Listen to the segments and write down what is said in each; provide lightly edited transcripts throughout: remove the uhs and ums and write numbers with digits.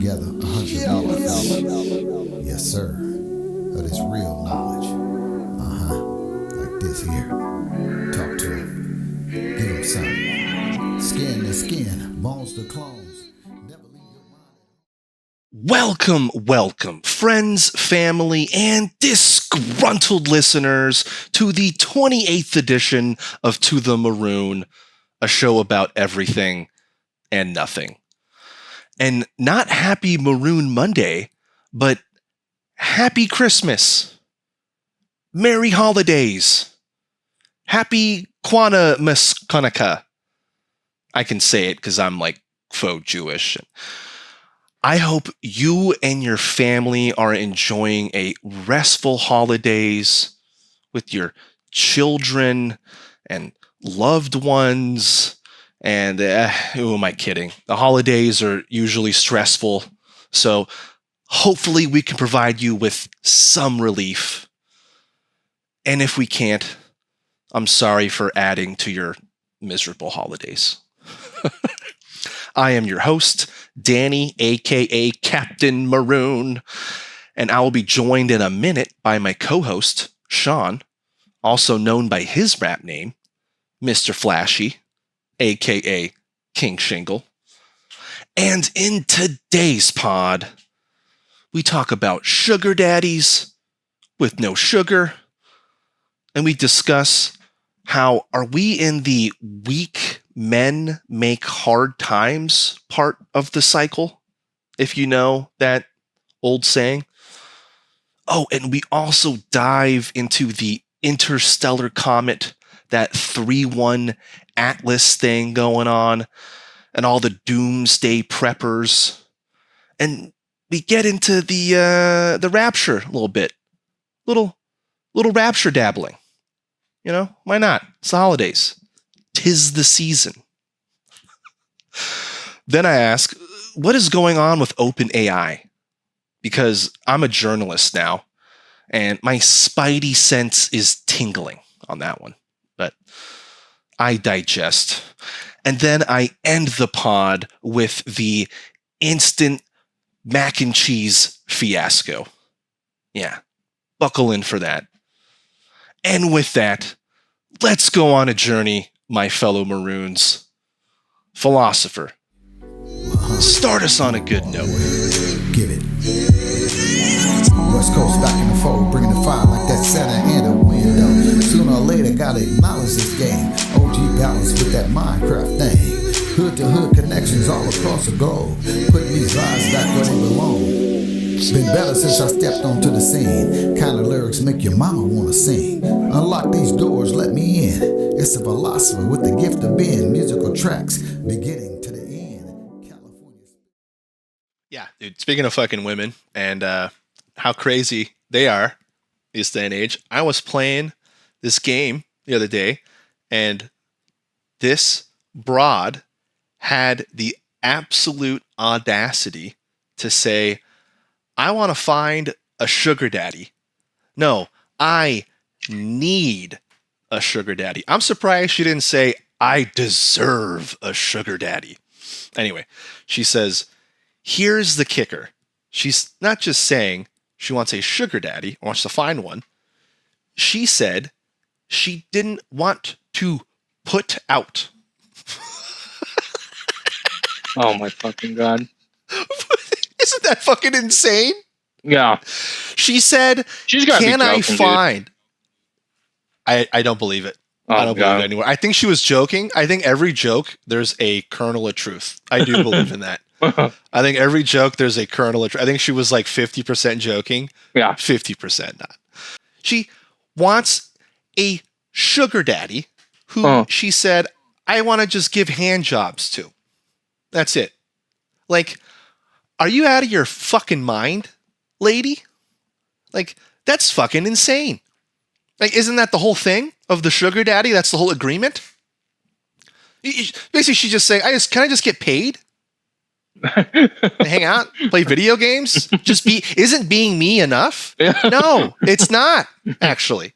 together 100 years. Yes, sir. That is real knowledge. Like this here. Talk to him. Give him something. Skin to skin, bones to clones. Never leave your mind. Welcome, friends, family, and disgruntled listeners to the 28th edition of To the Maroon, a show about everything and nothing. And not happy Maroon Monday, but happy Christmas. Merry holidays. Happy Kwanzaa. I can say it because I'm like faux Jewish. I hope you and your family are enjoying a restful holidays with your children and loved ones. And who am I kidding? The holidays are usually stressful. So hopefully we can provide you with some relief. And if we can't, I'm sorry for adding to your miserable holidays. I am your host, Danny, aka Captain Maroon, and I will be joined in a minute by my co-host, Sean, also known by his rap name, Mr. Flashy, aka King Shingle. And in today's pod, we talk about sugar daddies with no sugar, and we discuss how are we in the weak men make hard times part of the cycle, if you know that old saying. Oh, and we also dive into the interstellar comet, that 3-1 Atlas thing going on, and all the Doomsday preppers. And we get into the Rapture a little bit. Little Rapture dabbling. You know, why not? It's the holidays. 'Tis the season. Then I ask, what is going on with OpenAI? Because I'm a journalist now, and my spidey sense is tingling on that one. But I digest. And then I end the pod with the instant mac and cheese fiasco. Yeah, buckle in for that. And with that, let's go on a journey, my fellow Maroons. Philosopher, start us on a good note. Give it. West Coast back in the fold, bringing the fire like that Santa and a window. Sooner or later, gotta acknowledge this game. OG balance with that Minecraft thing. Hood to hood connections all across the globe. Putting these vibes back where they belong. Been better since I stepped onto the scene. Kind of lyrics make your mama wanna sing. Unlock these doors, let me in. It's a philosopher with the gift of being. Musical tracks beginning to the end. California. Yeah, dude, speaking of fucking women and how crazy they are this day and age, I was playing this game the other day, and this broad had the absolute audacity to say, I want to find a sugar daddy. No, I need a sugar daddy. I'm surprised she didn't say, I deserve a sugar daddy. Anyway, she says, here's the kicker. She's not just saying she wants a sugar daddy, or wants to find one. She said she didn't want to put out. Oh my fucking God. Isn't that fucking insane? Yeah. She said, She's gotta be can I joking, find? I don't believe it. I don't believe it anymore. I think she was joking. I think every joke, there's a kernel of truth. I do believe in that. I think every joke, there's a kernel of truth. I think she was like 50% joking. Yeah. 50% not. She wants a sugar daddy who she said, I want to just give hand jobs to. That's it. Like, are you out of your fucking mind, lady? Like, that's fucking insane. Like, isn't that the whole thing of the sugar daddy? That's the whole agreement? Basically, she's just saying, can I just get paid? Hang out, play video games? Isn't being me enough? No, it's not, actually.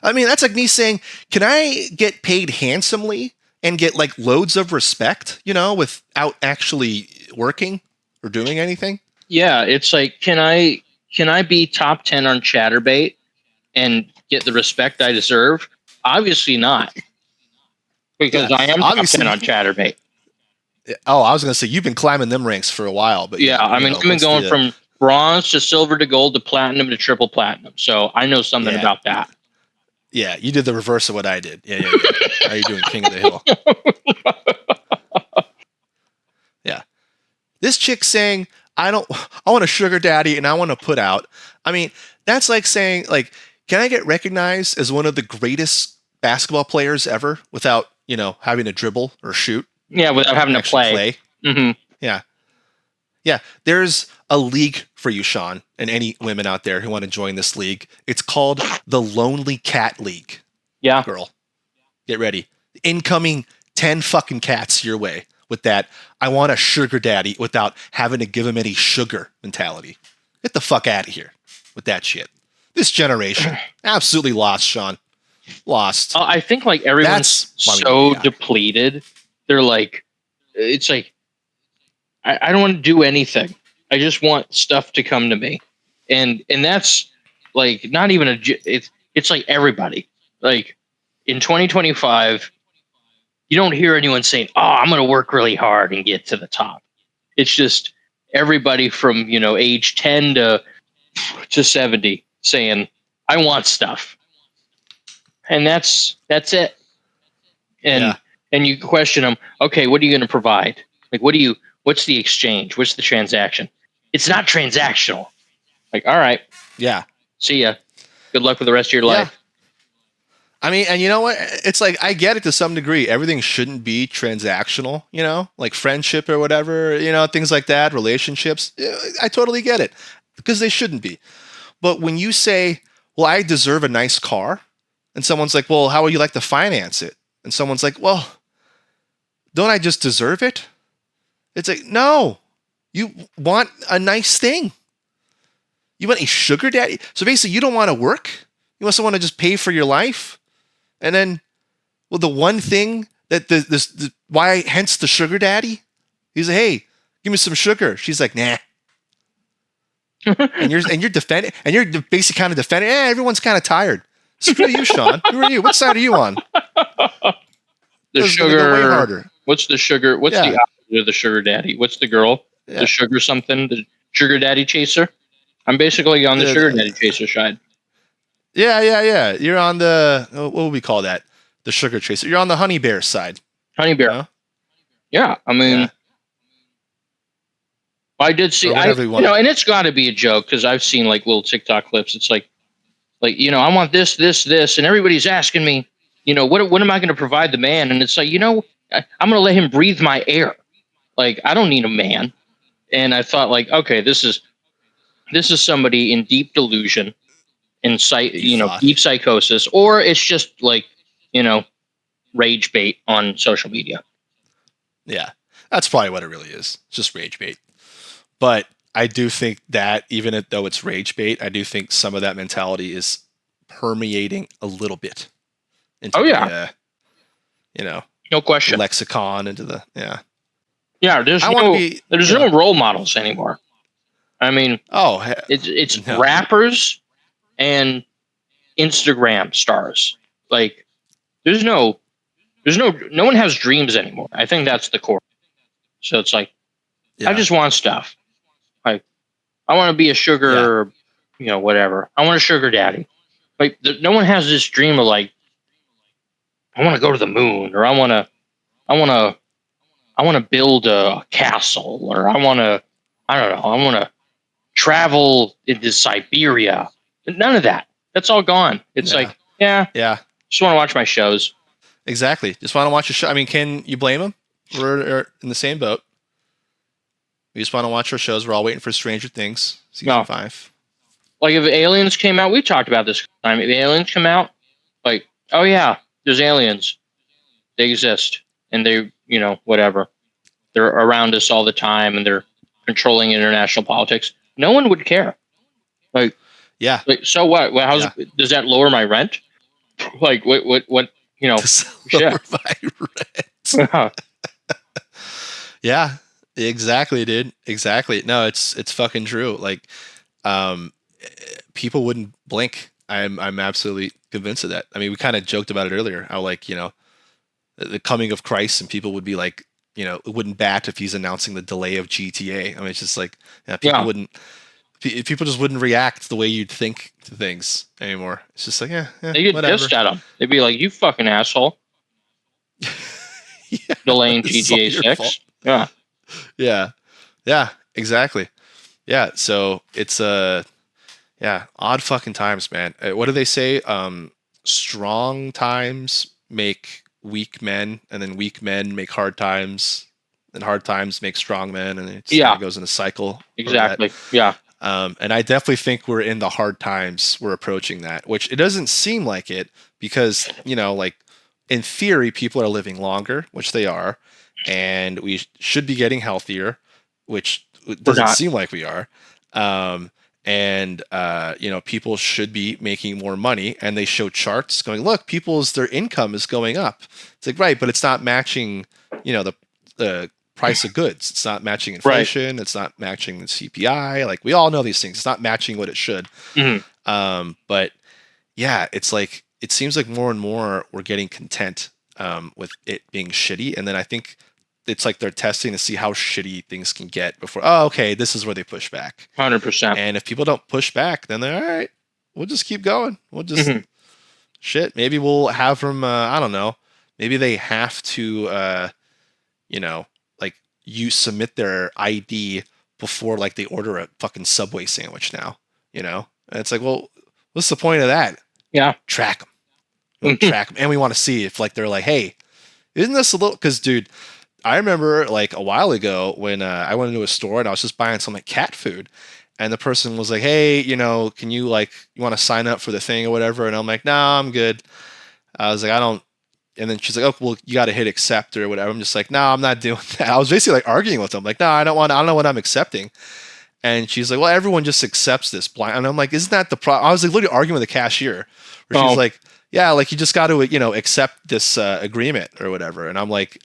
I mean, that's like me saying, can I get paid handsomely and get like loads of respect, without actually working or doing anything? Yeah, it's like, can I be top 10 on Chatterbait and get the respect I deserve? Obviously not, because Yeah, I am top obviously. 10 on Chatterbait. Oh, I was gonna say you've been climbing them ranks for a while, but Yeah, I mean, I've been what's going the, from bronze to silver to gold to platinum to triple platinum, so I know something Yeah. about that. Yeah, you did the reverse of what I did. Yeah. How are you doing, King of the Hill? Yeah. This chick saying, I want a sugar daddy and I want to put out. I mean, that's like saying, like, can I get recognized as one of the greatest basketball players ever without, having to dribble or shoot? Yeah, without having to Actually play. Mm-hmm. Yeah. Yeah. There's a league for you, Sean, and any women out there who want to join this league. It's called the Lonely Cat League. Yeah. Girl, get ready. Incoming 10 fucking cats your way with that I want a sugar daddy without having to give him any sugar mentality. Get the fuck out of here with that shit. This generation, absolutely lost, Sean. Lost. I think like everyone's so depleted. They're like, it's like, I don't want to do anything. I just want stuff to come to me, and that's like not even it's like everybody. Like in 2025, you don't hear anyone saying, "Oh, I'm going to work really hard and get to the top." It's just everybody from age 10 to 70 saying, "I want stuff," and that's it. And you question them. Okay, what are you going to provide? Like, what's the exchange? What's the transaction? It's not transactional. Like, all right. Yeah. See ya. Good luck with the rest of your life. I mean, and you know what? It's like, I get it to some degree. Everything shouldn't be transactional, like friendship or whatever, things like that, relationships. I totally get it because they shouldn't be. But when you say, well, I deserve a nice car, and someone's like, well, how would you like to finance it? And someone's like, well, don't I just deserve it? It's like, no, you want a nice thing. You want a sugar daddy. So basically, you don't want to work. You want someone to just pay for your life. And then, well, the one thing that why, hence the sugar daddy. He's like, hey, give me some sugar. She's like, nah. and you're defending, and you're basically kind of defending. Everyone's kind of tired. Screw you, Sean. Who are you? What side are you on? The sugar. Go way harder. What's the sugar? What's the opposite of the sugar daddy? What's the girl? Yeah. The sugar something? The sugar daddy chaser? I'm basically on the sugar daddy chaser side. Yeah. You're on the, what would we call that? The sugar chaser. You're on the honey bear side. Honey bear. Yeah. I mean, I did see, and it's got to be a joke because I've seen like little TikTok clips. It's like, I want this, and everybody's asking me, what am I going to provide the man? And it's like, I'm going to let him breathe my air. Like, I don't need a man. And I thought, like, okay, this is somebody in deep delusion, in deep psychosis, or it's just like, rage bait on social media. Yeah, that's probably what it really is. It's just rage bait. But I do think that even though it's rage bait, I do think some of that mentality is permeating a little bit into no question, lexicon, into the there's no role models anymore. I mean, it's rappers and Instagram stars. Like, no one has dreams anymore. I think that's the core. So it's like, I just want stuff. Like, I want to be a sugar, whatever. I want a sugar daddy. Like, no one has this dream of like, I want to go to the moon, or I want to build a castle, or I want to travel into Siberia. None of that. That's all gone. It's like, just want to watch my shows. Exactly. Just want to watch a show. I mean, can you blame them? We're in the same boat. We just want to watch our shows. We're all waiting for Stranger Things season 5. Like, if aliens came out, we talked about this time. If aliens come out, like, oh yeah, there's aliens. They exist, and they, whatever. They're around us all the time, and they're controlling international politics. No one would care. Like, so what? Well, does that lower my rent? Like, what? Does that lower my rent? Yeah. Exactly, dude. Exactly. No, it's fucking true. Like, um, people wouldn't blink. I'm absolutely convinced of that. I mean, we kind of joked about it earlier. How like the coming of Christ, and people would be like, it wouldn't bat if he's announcing the delay of GTA. I mean, it's just like, people Yeah. wouldn't. People just wouldn't react the way you'd think to things anymore. It's just like, They get whatever. pissed at him. They'd be like, "You fucking asshole." Yeah, Delaying this is all GTA your fault. 6. Yeah. Yeah, exactly. Yeah, so it's odd fucking times, man. What do they say? Strong times make weak men, and then weak men make hard times, and hard times make strong men, and it kind of goes in a cycle. Exactly. Yeah. And I definitely think we're in the hard times. We're approaching that, which it doesn't seem like it because, like in theory, people are living longer, which they are, and we should be getting healthier, which doesn't seem like we are. And people should be making more money, and they show charts going, look, their income is going up. It's like, right, but it's not matching, the price of goods. It's not matching inflation. Right. It's not matching the CPI. Like, we all know these things. It's not matching what it should. Mm-hmm. But yeah, it's like, it seems like more and more we're getting content with it being shitty. And then I think it's like they're testing to see how shitty things can get before, okay, this is where they push back. 100%. And if people don't push back, then they're all right. We'll just keep going. We'll just shit. Maybe we'll have them. I don't know. Maybe they have to, like you submit their ID before like they order a fucking Subway sandwich now. And it's like, well, what's the point of that? Yeah. Track them. Track them, and we want to see if like they're like, hey, isn't this a little? Because dude, I remember like a while ago when I went into a store and I was just buying some like cat food, and the person was like, hey, can you you want to sign up for the thing or whatever? And I'm like, no, I'm good. I was like, I don't. And then she's like, oh, well, you got to hit accept or whatever. I'm just like, no, I'm not doing that. I was basically like arguing with them. Like, no, I don't know what I'm accepting. And she's like, well, everyone just accepts this blind. And I'm like, isn't that the problem? I was like literally arguing with the cashier where she's like, yeah, like you just got to, accept this agreement or whatever. And I'm like,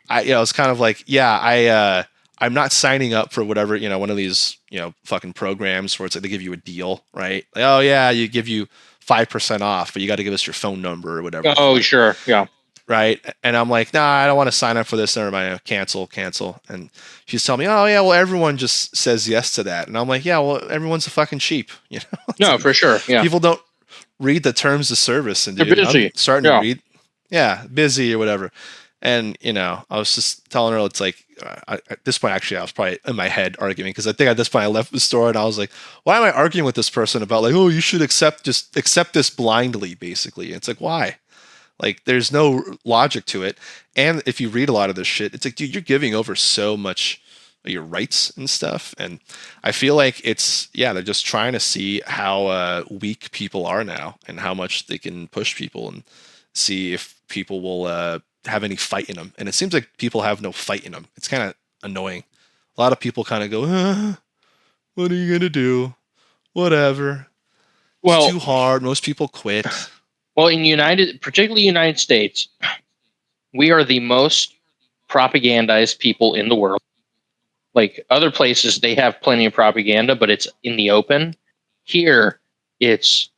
it's kind of like, yeah, I'm not signing up for whatever, one of these, fucking programs where it's like they give you a deal, right? Like, oh yeah, you give you 5% off, but you got to give us your phone number or whatever. Oh, sure. Yeah. Right. And I'm like, nah, I don't want to sign up for this. Never mind. Cancel. And she's telling me, oh yeah, well, everyone just says yes to that. And I'm like, yeah, well, everyone's a fucking sheep. No, like, for sure. Yeah. People don't read the terms of service, and dude, they're busy. I'm starting to read. Yeah. Busy or whatever. And, I was just telling her, it's like, at this point, actually, I was probably in my head arguing because I think at this point I left the store and I was like, why am I arguing with this person about like, oh, you should accept this blindly, basically. And it's like, why? Like, there's no logic to it. And if you read a lot of this shit, it's like, dude, you're giving over so much of your rights and stuff. And I feel like they're just trying to see how weak people are now and how much they can push people and see if people will have any fight in them. And it seems like people have no fight in them. It's kind of annoying. A lot of people kind of go, what are you going to do? Whatever. It's too hard. Most people quit. Well, particularly United States, we are the most propagandized people in the world. Like other places, they have plenty of propaganda, but it's in the open. Here, it's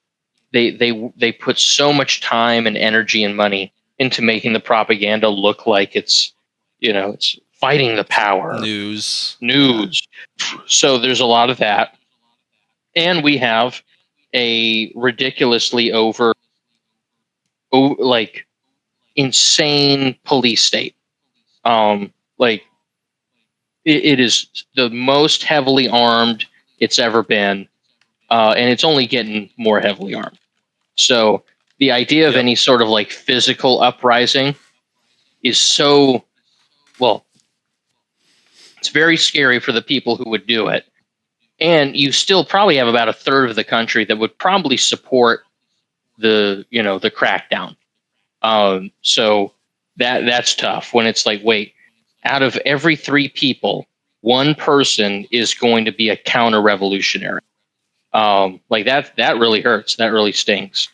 they put so much time and energy and money into making the propaganda look like it's fighting the power. News. So there's a lot of that, and we have a ridiculously insane police state. It is the most heavily armed it's ever been, and it's only getting more heavily armed. So the idea of any sort of like physical uprising is it's very scary for the people who would do it. And you still probably have about a third of the country that would probably support the crackdown. So that's tough when it's like, wait, out of every 3 people, 1 person is going to be a counter-revolutionary. Like that really hurts. That really stings.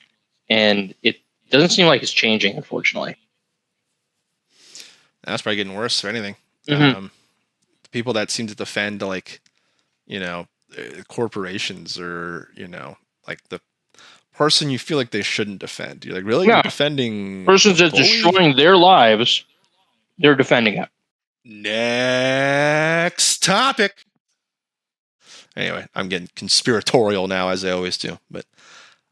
And it doesn't seem like it's changing, unfortunately. That's probably getting worse, if anything. Mm-hmm. people that seem to defend like, corporations or, like the person you feel like they shouldn't defend. You're like, really? Yeah. You're defending Persons a that's bully? destroying their lives, they're defending it. Next topic. Anyway, I'm getting conspiratorial now, as I always do, but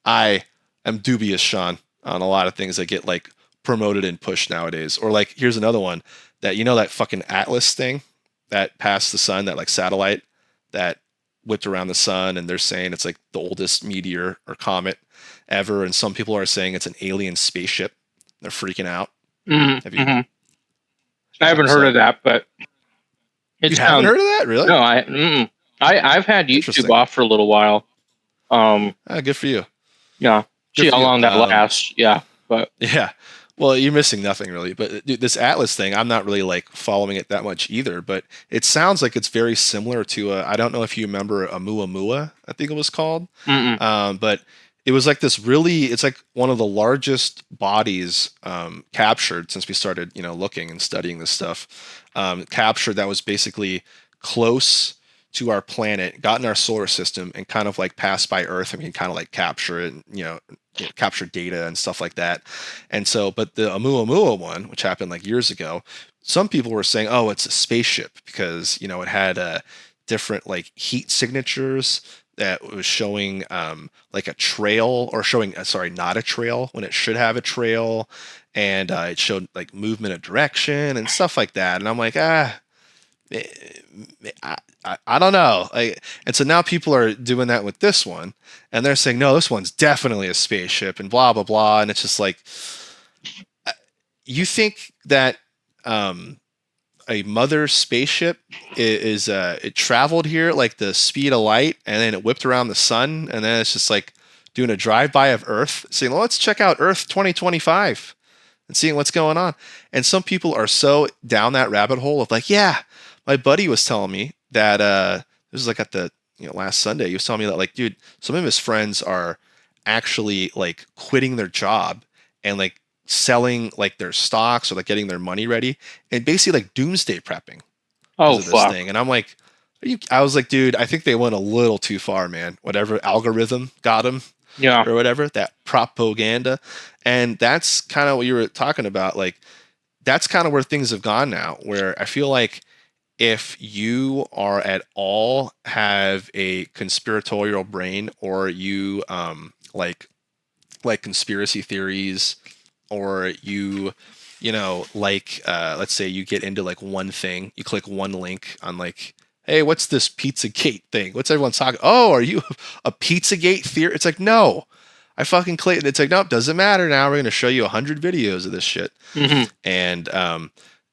I am dubious, Sean, on a lot of things that get like promoted and pushed nowadays. Or like, here's another one that, that fucking Atlas thing that passed the sun, that like satellite that whipped around the sun, and they're saying it's like the oldest meteor or comet ever, and some people are saying it's an alien spaceship. They're freaking out. Mm-hmm. Have you? I haven't heard of that, but you haven't heard of that, really? No, I've had YouTube off for a little while. Good for you. Yeah, see how long that lasts. Yeah, but yeah. Well, you're missing nothing really, but dude, this Atlas thing, I'm not really like following it that much either, but it sounds like it's very similar to I don't know if you remember Oumuamua, I think it was called. But it was like this it's like one of the largest bodies captured since we started, looking and studying this stuff. Captured that was basically close to our planet, got in our solar system, and kind of like passed by Earth, and we can kind of like capture it, and, capture data and stuff like that. And so, but the Oumuamua one, which happened like years ago, some people were saying, oh, it's a spaceship because, it had different like heat signatures that was showing like a trail, or showing, not a trail when it should have a trail. And it showed like movement of direction and stuff like that. And I'm like, I don't know. And so now people are doing that with this one, and they're saying, no, this one's definitely a spaceship and blah, blah, blah. And it's just like, you think that a mother spaceship is it traveled here like the speed of light, and then it whipped around the sun, and then it's just like doing a drive-by of Earth, saying, well, let's check out Earth 2025 and seeing what's going on. And some people are so down that rabbit hole of like, yeah, my buddy was telling me that this was like at the last Sunday. He was telling me that like, dude, some of his friends are actually like quitting their job and like selling like their stocks or like getting their money ready and basically like doomsday prepping. Oh, of this thing. And I'm like, I was like, dude, I think they went a little too far, man. Whatever algorithm got them, or whatever, that propaganda. And that's kind of what you were talking about. Like, that's kind of where things have gone now, where I feel like if you are at all have a conspiratorial brain, or you like conspiracy theories, or you let's say you get into like one thing, you click one link on like, hey, what's this Pizzagate thing? What's everyone talking? Oh, are you a Pizzagate theory? It's like, no, I fucking clicked. It's like, nope, doesn't matter. Now we're going to show you 100 videos of this shit. And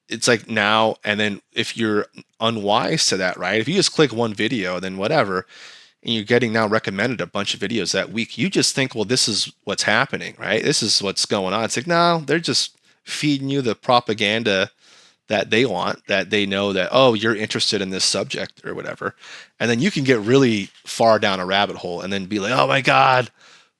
it's like now, and then if you're unwise to that, right? If you just click one video, then whatever, and you're getting now recommended a bunch of videos that week, you just think, well, this is what's happening, right? This is what's going on. It's like, no, they're just feeding you the propaganda that they want, that they know that, oh, you're interested in this subject or whatever. And then you can get really far down a rabbit hole and then be like, oh my God,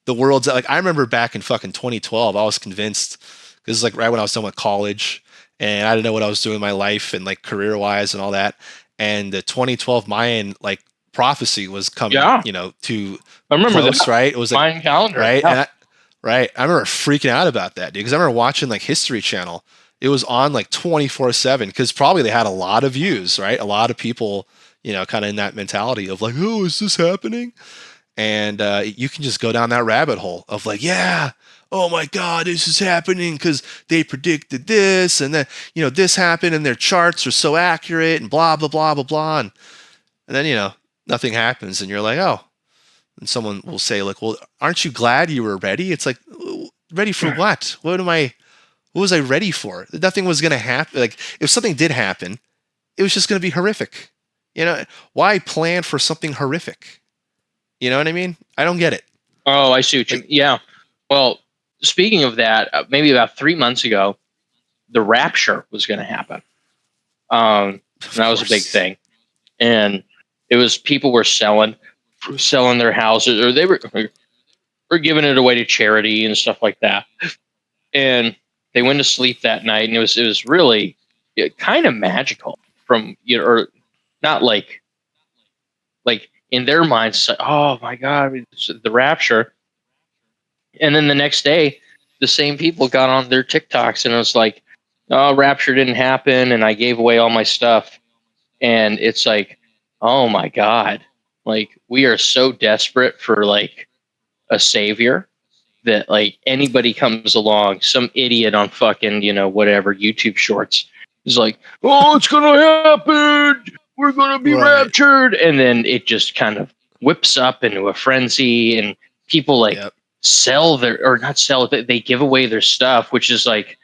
the world's like, I remember back in fucking 2012, I was convinced, because it's like right when I was done with college and I didn't know what I was doing in my life and like career wise and all that. And the 2012 Mayan like prophecy was coming, to I remember close, that. Right? It was like Mayan calendar. Right. Yeah. And I remember freaking out about that, dude, because I remember watching like History Channel. It was on like 24/7 because probably they had a lot of views, right? A lot of people, kind of in that mentality of like, oh, is this happening? And you can just go down that rabbit hole of like, yeah, oh my God, this is happening because they predicted this, and then this happened, and their charts are so accurate, and blah blah blah blah blah, and then nothing happens, and you're like, oh, and someone will say like, well, aren't you glad you were ready? It's like, ready for what? What was I ready for? Nothing was going to happen. Like, if something did happen, it was just going to be horrific. Why plan for something horrific? You know what I mean? I don't get it. Oh, I see what you mean. Yeah. Well, speaking of that, maybe about 3 months ago, the Rapture was going to happen. And that was a big thing. And it was people were selling their houses, or they were giving it away to charity and stuff like that. And they went to sleep that night, and it was really kind of magical from not like in their minds, it's like, oh my God, it's the rapture. And then the next day, the same people got on their TikToks and it was like, oh, rapture didn't happen. And I gave away all my stuff. And it's like, oh my God, like we are so desperate for like a savior that like anybody comes along, some idiot on fucking, whatever, YouTube shorts is like, oh, it's going to happen. We're going to be raptured. And then it just kind of whips up into a frenzy and people like sell not sell, they give away their stuff, which is like,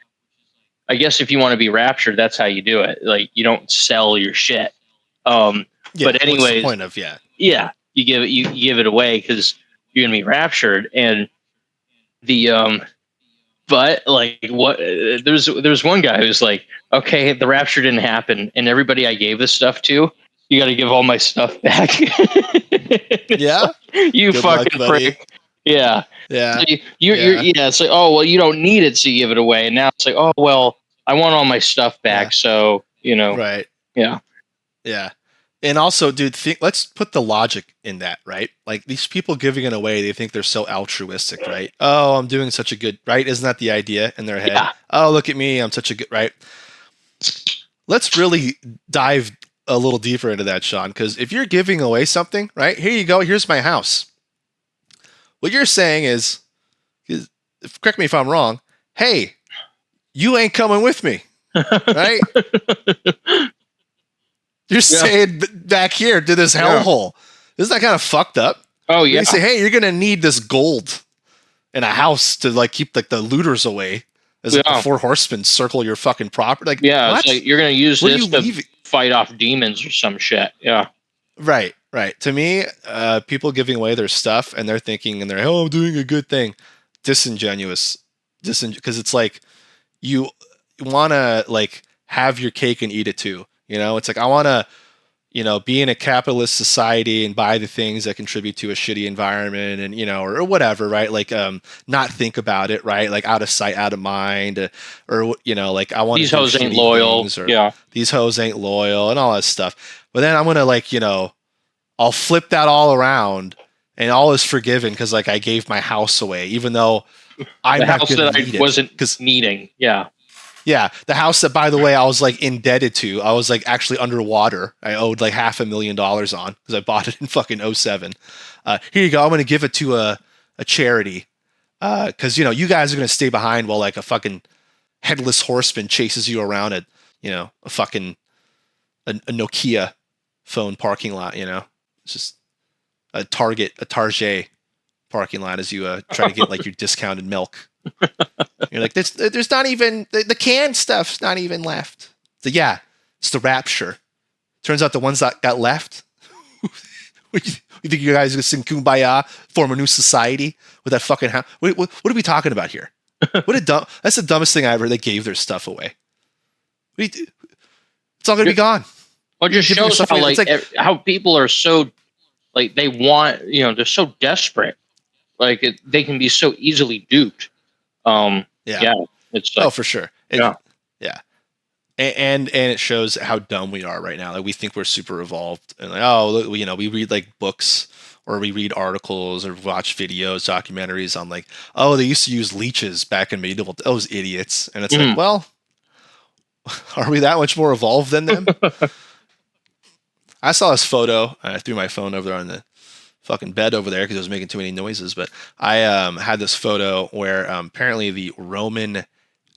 I guess if you want to be raptured, that's how you do it. Like you don't sell your shit. But anyways, what's the point of, you give it away because you're going to be raptured. And but like what there's one guy who's like, okay, the rapture didn't happen and everybody I gave this stuff to, you got to give all my stuff back. Yeah. Like, you good fucking luck, prick. Yeah. Yeah. So you're it's like, oh, well, you don't need it. So you give it away. And now it's like, oh, well, I want all my stuff back. Yeah. So, Right. Yeah. Yeah. And also, dude, let's put the logic in that, right? Like these people giving it away, they think they're so altruistic, right? Oh, I'm doing such a good, right? Isn't that the idea in their head? Yeah. Oh, look at me, I'm such a good, right? Let's really dive a little deeper into that, Sean, because if you're giving away something, right? Here you go, here's my house. What you're saying is, correct me if I'm wrong, hey, you ain't coming with me, right? You're saying back here to this hellhole. Isn't that kind of fucked up? Oh, yeah. They say, hey, you're going to need this gold in a house to like keep like the looters away as like, the four horsemen circle your fucking property. Like, it's like you're going to use this to fight off demons or some shit. Yeah. Right. To me, people giving away their stuff and they're thinking and they're, oh, I'm doing a good thing. Disingenuous. Because it's like you want to like have your cake and eat it too. It's like I want to, be in a capitalist society and buy the things that contribute to a shitty environment and, or whatever, right? Like, not think about it, right? Like out of sight, out of mind, or, like I want these hoes ain't loyal. These hoes ain't loyal and all that stuff. But then I'm going to like, I'll flip that all around and all is forgiven because like I gave my house away, even though I'm the not house that I wasn't needing. Yeah. Yeah, the house that, by the way, I was like indebted to. I was like actually underwater. I owed like $500,000 on because I bought it in fucking 2007. Here you go. I'm going to give it to a charity because you guys are going to stay behind while like a fucking headless horseman chases you around at a fucking a Nokia phone parking lot. It's just a Target parking lot as you try to get like your discounted milk. You're like, there's not even the canned stuff's not even left. So yeah, it's the rapture. Turns out the ones that got left. You think you guys are gonna sing Kumbaya, form a new society with that fucking house? What are we talking about here? That's the dumbest thing I ever. They gave their stuff away. It's all gonna be gone. Well, it just shows how how people are so like they want they're so desperate. Like they can be so easily duped. It's like, for sure. Yeah. And it shows how dumb we are right now. Like we think we're super evolved and like, we read like books or we read articles or watch videos, documentaries on like, they used to use leeches back in medieval, those idiots. And it's like, well, are we that much more evolved than them? I saw this photo. I threw my phone over there on the fucking bed over there because it was making too many noises. But I had this photo where apparently the Roman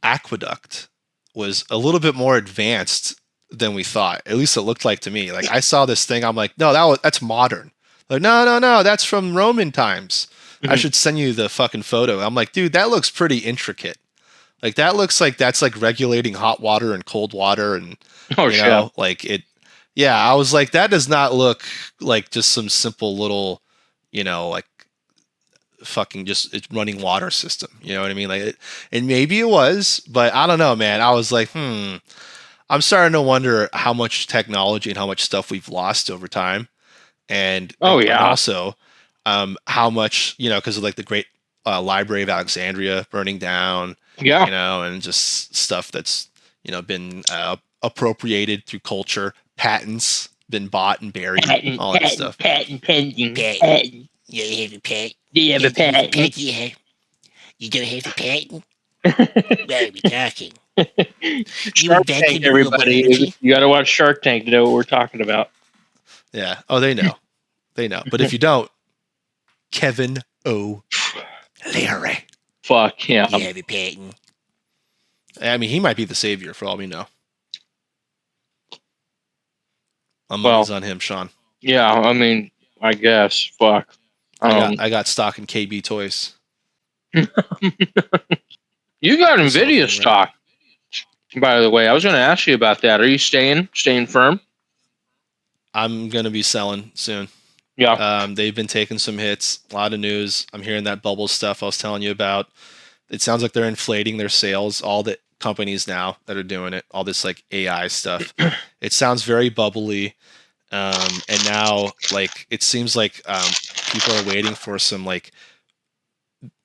aqueduct was a little bit more advanced than we thought. At least it looked like to me. Like I saw this thing, I'm like, no, that's modern. Like, no, that's from Roman times. I should send you the fucking photo. I'm like, dude, that looks pretty intricate. Like that looks like that's like regulating hot water and cold water and like it. Yeah, I was like, that does not look like just some simple little, like fucking just it's running water system. You know what I mean? Like, and maybe it was, but I don't know, man. I was like, I'm starting to wonder how much technology and how much stuff we've lost over time, and also how much because of like the great Library of Alexandria burning down, and just stuff that's been appropriated through culture. Patents been bought and buried, all that stuff. Patent pending. You have a patent? Do you have a patent? You don't have a patent? Why are we talking? Shark Tank, everybody. You got to watch Shark Tank to know what we're talking about. Yeah. Oh, they know. They know. But if you don't, Kevin O'Leary. Fuck him. You have a patent? I mean, he might be the savior for all we know. I'm Well, always on him, Sean. Yeah, I mean, I guess. Fuck. I got stock in KB Toys. You got Nvidia stock, by the way. I was going to ask you about that. Are you staying firm? I'm going to be selling soon. Yeah. They've been taking some hits. A lot of news. I'm hearing that bubble stuff I was telling you about. It sounds like they're inflating their sales. All the companies now that are doing it, all this like AI stuff. It sounds very bubbly. And now, like, it seems like people are waiting for some, like,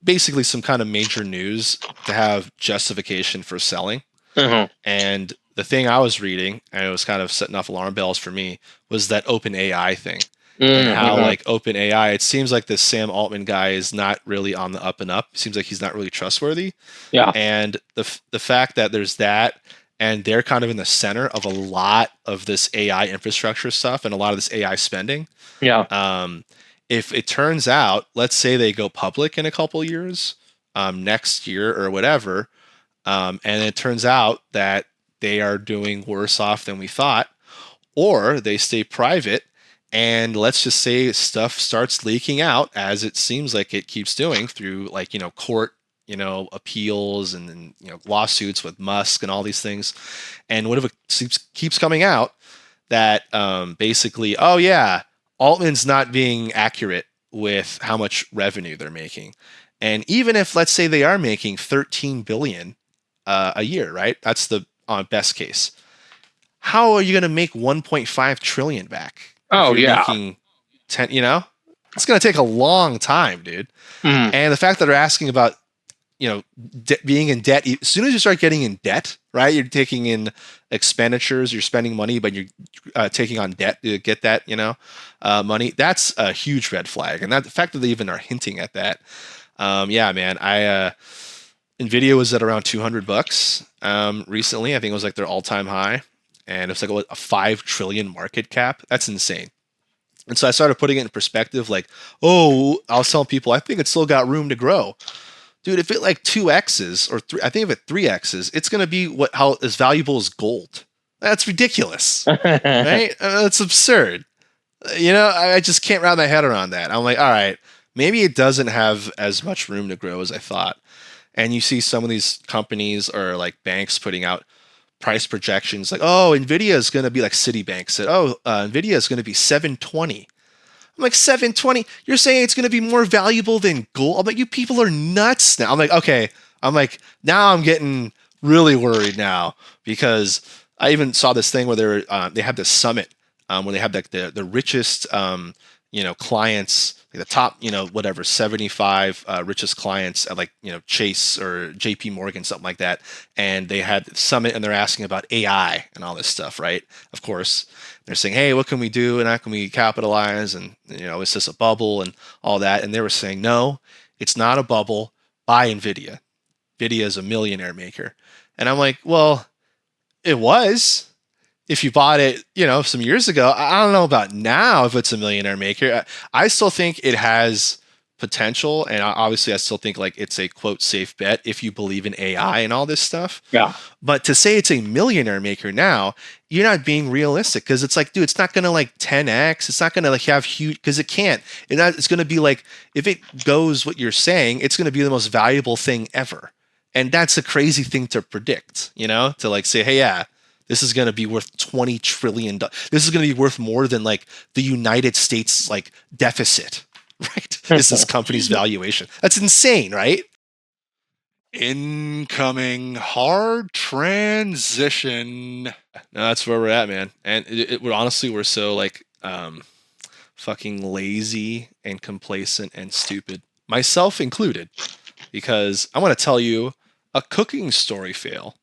basically some kind of major news to have justification for selling. And the thing I was reading, and it was kind of setting off alarm bells for me, was that OpenAI thing. And how, like, OpenAI, it seems like this Sam Altman guy is not really on the up and up. It seems like he's not really trustworthy. Yeah. And the fact that there's that, and they're kind of in the center of a lot of this AI infrastructure stuff and a lot of this AI spending. Yeah. If it turns out, let's say they go public in a couple of years, next year or whatever, and it turns out that they are doing worse off than we thought, or they stay private, and let's just say stuff starts leaking out, as it seems like it keeps doing through, like, court, appeals and lawsuits with Musk and all these things. And what if it keeps coming out that basically, oh yeah, Altman's not being accurate with how much revenue they're making. And even if, let's say, they are making 13 billion a year, right? That's the best case. How are you going to make 1.5 trillion back? Oh yeah. Making 10, it's going to take a long time, dude. And the fact that they're asking about, being in debt, as soon as you start getting in debt, right? You're taking in expenditures, you're spending money, but you're taking on debt to get that, money. That's a huge red flag. And that the fact that they even are hinting at that. Yeah, man, Nvidia was at around $200 recently. I think it was like their all-time high. And it's like a 5 trillion market cap. That's insane. And so I started putting it in perspective, like, I was telling people, I think it's still got room to grow. Dude, if it like 2x's or I think if it 3x's, it's going to be how as valuable as gold. That's ridiculous, right? That's absurd. I just can't wrap my head around that. I'm like, all right, maybe it doesn't have as much room to grow as I thought. And you see some of these companies or like banks putting out price projections like, Nvidia is going to be like Citibank said, Nvidia is going to be 720. I'm like, 720? You're saying it's going to be more valuable than gold? I'm like, you people are nuts now. I'm like, okay. I'm like, now I'm getting really worried now, because I even saw this thing where they have this summit where they have like the richest, clients, like the top, 75 richest clients at like, Chase or JP Morgan, something like that. And they had the summit and they're asking about AI and all this stuff, right? Of course. They're saying, hey, what can we do and how can we capitalize? And, is this a bubble and all that? And they were saying, no, it's not a bubble. Buy Nvidia. Nvidia is a millionaire maker. And I'm like, well, it was. If you bought it, some years ago. I don't know about now if it's a millionaire maker. I still think it has potential. And obviously, I still think like it's a quote safe bet if you believe in AI and all this stuff. Yeah. But to say it's a millionaire maker now, you're not being realistic, because it's like, dude, it's not going to like 10x. It's not going to like have huge, because it can't. It's going to be like, if it goes what you're saying, it's going to be the most valuable thing ever. And that's a crazy thing to predict, to like say, hey, yeah, this is going to be worth $20 trillion. This is going to be worth more than like the United States like deficit, right? This is company's valuation. That's insane, right? Incoming hard transition. No, that's where we're at, man. And we're so like fucking lazy and complacent and stupid, myself included, because I want to tell you a cooking story fail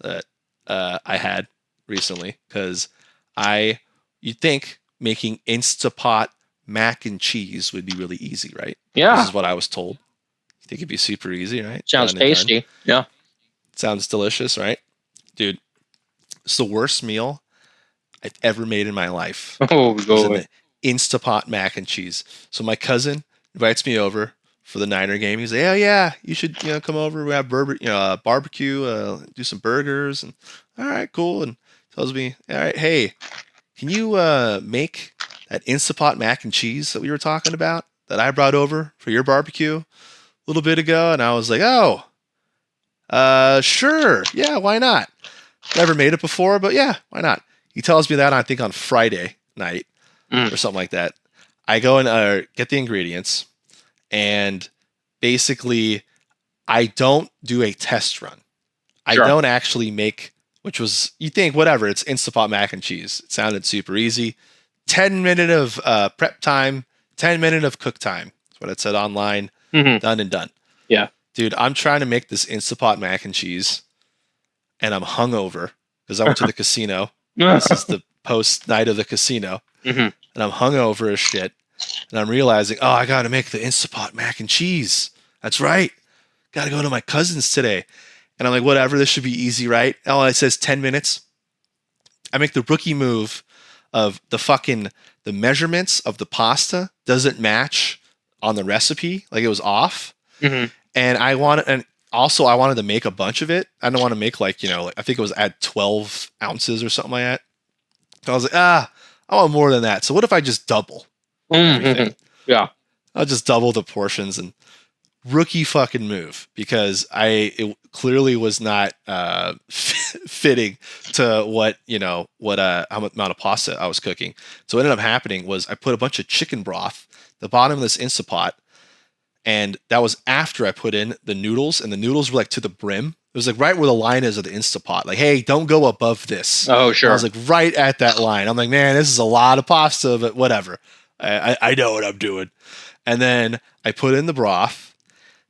that I had recently, because I you'd think making Instapot mac and cheese would be really easy, right? Yeah. This is what I was told. You think it'd be super easy, right? Sounds tasty. Yeah. Sounds delicious, right? Dude, it's the worst meal I've ever made in my life. Oh, go away. Instapot mac and cheese. So my cousin invites me over for the Niner game. He's like, "Oh yeah, you should come over. We have barbecue, do some burgers." And all right, cool. And tells me, "All right, hey, can you make that Instapot mac and cheese that we were talking about that I brought over for your barbecue a little bit ago?" And I was like, "Oh, sure, yeah, why not? Never made it before, but yeah, why not?" He tells me that I think on Friday night or something like that. I go and get the ingredients, and basically, I don't do a test run. I don't actually make, which was, you think, whatever, it's Instapot mac and cheese. It sounded super easy. 10-minute of prep time, 10-minute of cook time. That's what it said online. Done and done. Yeah. Dude, I'm trying to make this Instapot mac and cheese, and I'm hungover because I went to the casino. This is the post night of the casino. And I'm hungover as shit. And I'm realizing, oh, I got to make the Instapot mac and cheese. That's right. Got to go to my cousin's today. And I'm like, whatever, this should be easy, right? Oh, it says 10 minutes. I make the rookie move of the measurements of the pasta doesn't match on the recipe. Like, it was off. And I wanted to make a bunch of it. I don't want to make I think it was at 12 ounces or something like that. So I was like, I want more than that. So what if I just double everything? Yeah. I'll just double the portions. And rookie fucking move, because it clearly was not fitting to what how amount of pasta I was cooking. So what ended up happening was I put a bunch of chicken broth at the bottom of this Instapot. And that was after I put in the noodles, and the noodles were like to the brim. It was like right where the line is of the Instapot. Like, hey, don't go above this. Oh, sure. And I was like right at that line. I'm like, man, this is a lot of pasta, but whatever. I know what I'm doing. And then I put in the broth.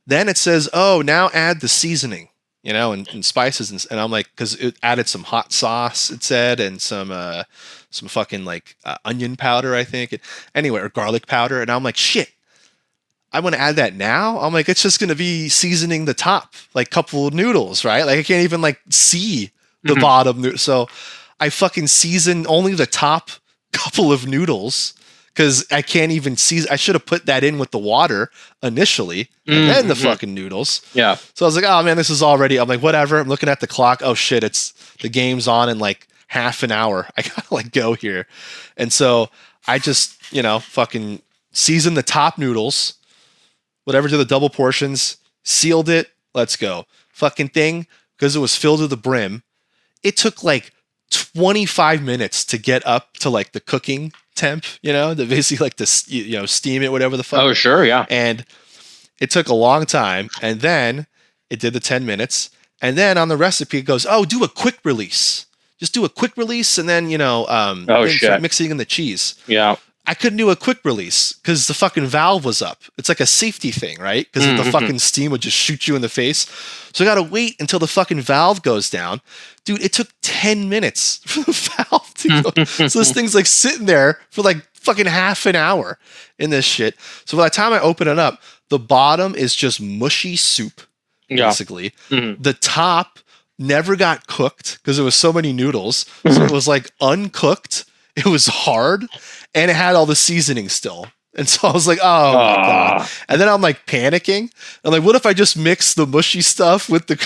Then it says, oh, now add the seasoning, and spices. And I'm like, because it added some hot sauce, it said, and some fucking onion powder, I think. Or garlic powder. And I'm like, shit. I want to add that now. I'm like, it's just going to be seasoning the top, couple of noodles, right? I can't even see the bottom. So I fucking season only the top couple of noodles because I can't even season. I should have put that in with the water initially and then the fucking noodles. Yeah. So I was like, oh man, this is already, I'm like, whatever. I'm looking at the clock. Oh shit. The game's on in half an hour. I gotta go here. And so I just, fucking seasoned the top noodles, whatever, to the double portions, sealed it, let's go. Fucking thing, because it was filled to the brim, it took 25 minutes to get up to the cooking temp, the basically to steam it, whatever the fuck. Oh, sure, yeah. And it took a long time, and then it did the 10 minutes, and then on the recipe it goes, oh, do a quick release. Just do a quick release, and then, start mixing in the cheese. Yeah. I couldn't do a quick release because the fucking valve was up. It's like a safety thing, right? Because the fucking steam would just shoot you in the face. So I got to wait until the fucking valve goes down. Dude, it took 10 minutes for the valve to go. So this thing's sitting there for fucking half an hour in this shit. So by the time I open it up, the bottom is just mushy soup, basically. The top never got cooked because there was so many noodles. So it was uncooked. It was hard, and it had all the seasoning still. And so I was like, oh my God. And then I'm panicking. I'm like, what if I just mix the mushy stuff with the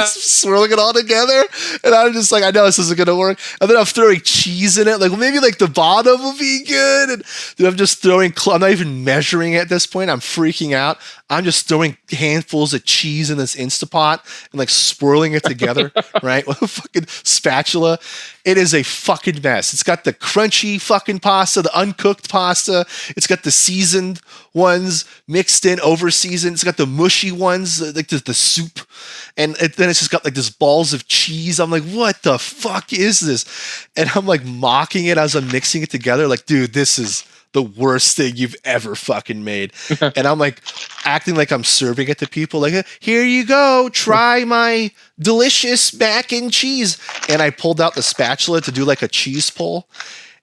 swirling it all together? And I'm just I know this isn't going to work. And then I'm throwing cheese in it. Maybe the bottom will be good. And dude, I'm just throwing, I'm not even measuring it at this point. I'm freaking out. I'm just throwing handfuls of cheese in this Instapot and swirling it together, right? With a fucking spatula. It is a fucking mess. It's got the crunchy fucking pasta, the uncooked pasta. It's got the seasoned ones mixed in, over seasoned. It's got the mushy ones, the soup. And then it's just got this balls of cheese. I'm like, what the fuck is this? And I'm mocking it as I'm mixing it together. Dude, this is the worst thing you've ever fucking made. And I'm acting like I'm serving it to people. Here you go. Try my delicious mac and cheese. And I pulled out the spatula to do a cheese pull.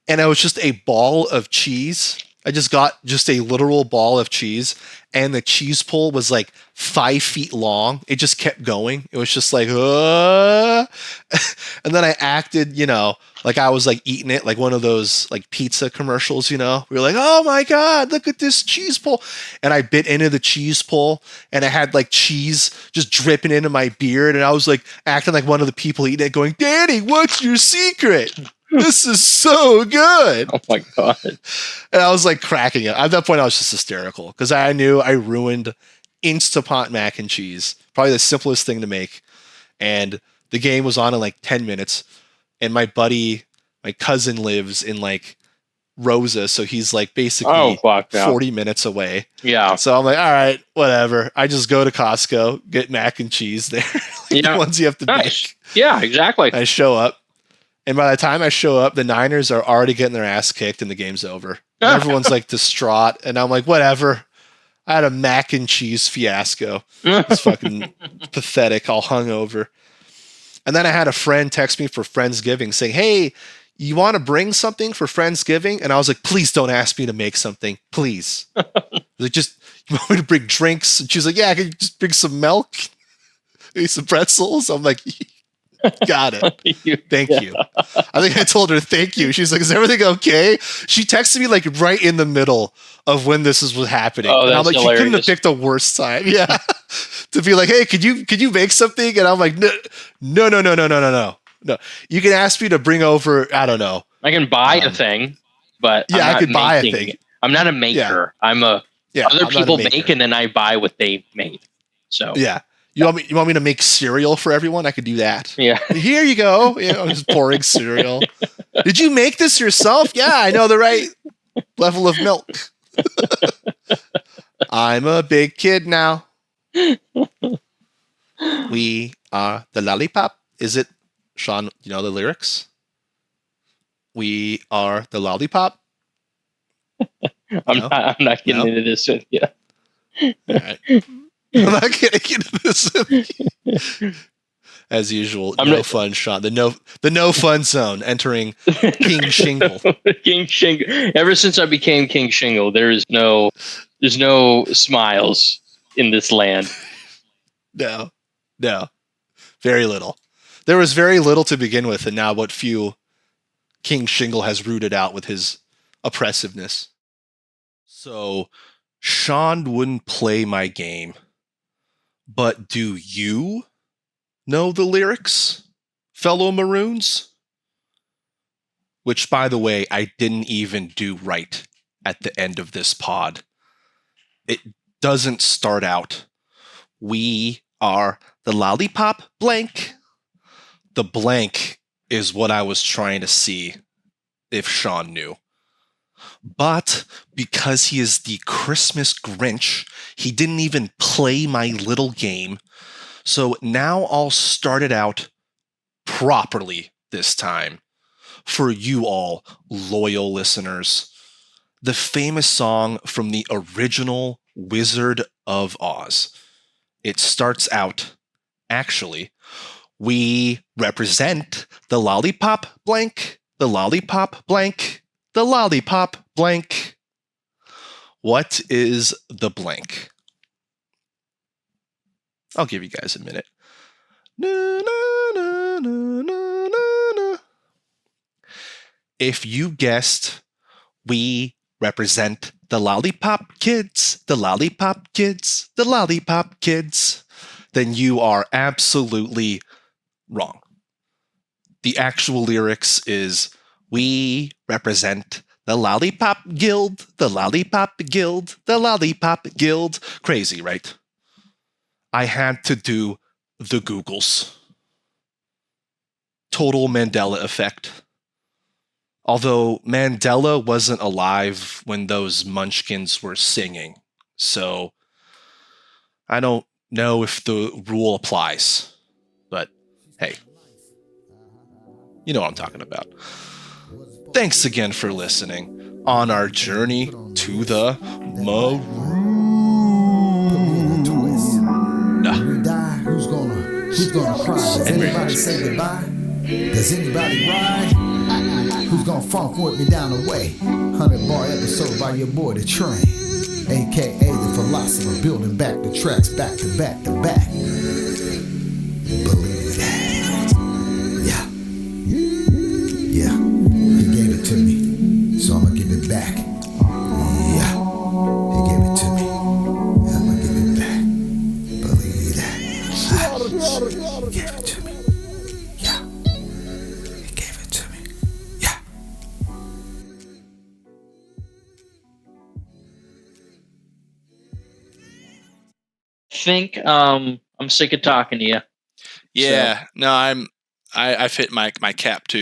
and it was just a ball of cheese. I just got just a literal ball of cheese, and the cheese pull was like 5 feet long. It just kept going. It was just like, and then I acted, like I was like eating it like one of those like pizza commercials, We were like, oh my God, look at this cheese pull. And I bit into the cheese pull, and I had like cheese just dripping into my beard. And I was like acting like one of the people eating it, going, Danny, what's your secret? This is so good. Oh my God. And I was like cracking it. At that point, I was just hysterical because I knew I ruined Insta-Mac Mac and Cheese. Probably the simplest thing to make. And the game was on in like 10 minutes. And my cousin lives in like Rosa. So he's like basically 40 minutes away. Yeah. So I'm like, all right, whatever. I just go to Costco, get mac and cheese there. The ones you have to make. Yeah, exactly. I show up. And by the time I show up, the Niners are already getting their ass kicked and the game's over. And everyone's like distraught. And I'm like, whatever. I had a mac and cheese fiasco. It's fucking pathetic, all hungover. And then I had a friend text me for Friendsgiving saying, hey, you want to bring something for Friendsgiving? And I was like, please don't ask me to make something. Please. Like, just, you want me to bring drinks? And she's like, yeah, can you just bring some milk? Maybe some pretzels? I'm like, got it. Thank you. I think I told her thank you. She's like, is everything okay? She texted me like right in the middle of when this was happening. Oh, and I'm like, hilarious. you couldn't have picked a worse time. Yeah. To be like, hey, could you make something? And I'm like, no. You can ask me to bring over, I don't know. I can buy a thing, but yeah, I could buy a thing. I'm not a maker. Yeah. Other people make and then I buy what they made. So yeah. You want me to make cereal for everyone? I could do that. Yeah. Here you go. Just pouring cereal. Did you make this yourself? Yeah, I know the right level of milk. I'm a big kid now. We are the lollipop. Is it, Sean, you know the lyrics? We are the lollipop. I'm not getting into this with you. All right. I'm not getting into this. As usual, fun, Sean. The no fun zone entering King Shingle. King Shingle. Ever since I became King Shingle, there's no smiles in this land. No. Very little. There was very little to begin with, and now what few King Shingle has rooted out with his oppressiveness. So, Sean wouldn't play my game. But do you know the lyrics, fellow Maroons? Which, by the way, I didn't even do right at the end of this pod. It doesn't start out, we are the lollipop blank. The blank is what I was trying to see if Sean knew. But because he is the Christmas Grinch, he didn't even play my little game. So now I'll start it out properly this time for you all loyal listeners. The famous song from the original Wizard of Oz. It starts out, actually, we represent the lollipop blank, the lollipop blank, the lollipop blank. What is the blank? I'll give you guys a minute. Na, na, na, na, na, na. If you guessed, we represent the lollipop kids, the lollipop kids, the lollipop kids, then you are absolutely wrong. The actual lyrics is, we represent the Lollipop Guild, the Lollipop Guild, the Lollipop Guild. Crazy, right? I had to do the Googles. Total Mandela effect. Although Mandela wasn't alive when those munchkins were singing. So I don't know if the rule applies. But hey, you know what I'm talking about. Thanks again for listening on our journey to the Maroon. Who's gonna cry? Does anybody say goodbye? Does anybody ride? Who's Who's gonna funk with me down the way? 100-bar episode by your boy The Train, aka the Philosopher, building back the tracks back to back to back. Believe that. Yeah. Yeah. He gave it to me, so I'ma give it back. Yeah. He gave it to me. I'ma give it back. Believe that. He gave it to me. Yeah. He gave it to me. Yeah. Think I'm sick of talking to you. Yeah, no, I've hit my cap too.